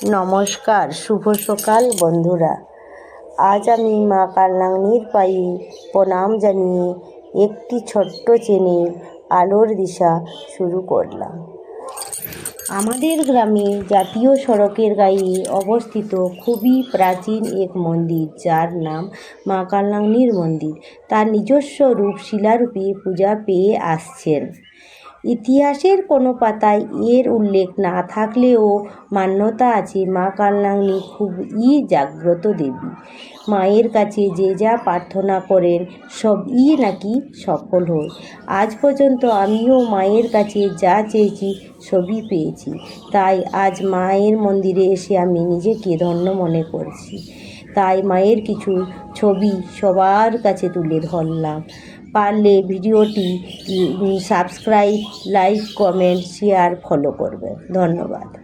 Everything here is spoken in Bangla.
নমস্কার, শুভ সকাল বন্ধুরা। আজ আমি মা কালনাগিনীর পায়ে প্রণাম জানিয়ে একটি ছোট্ট চেনের আলোর দিশা শুরু করলাম। আমাদের গ্রামে জাতীয় সড়কের গায়ে অবস্থিত খুবই প্রাচীন এক মন্দির, যার নাম মা কালনাগিনীর মন্দির। তার নিজস্ব রূপ শিলারূপে পূজা পেয়ে আসছেন। ইতিহাসের কোনো পাতায় এর উল্লেখ না থাকলেও মান্যতা আছে মা কালনাগিনী খুবই জাগ্রত দেবী। মায়ের কাছে যে যা প্রার্থনা করেন সবই নাকি সফল হয়। আজ পর্যন্ত আমিও মায়ের কাছে যা চেয়েছি সবই পেয়েছি। তাই আজ মায়ের মন্দিরে এসে আমি নিজেকে ধন্য মনে করছি। তাই মায়ের কিছু ছবি সবার কাছে তুলে ধরলাম। পারলে ভিডিওটি subscribe, like, comment, share, follow করবেন। ধন্যবাদ।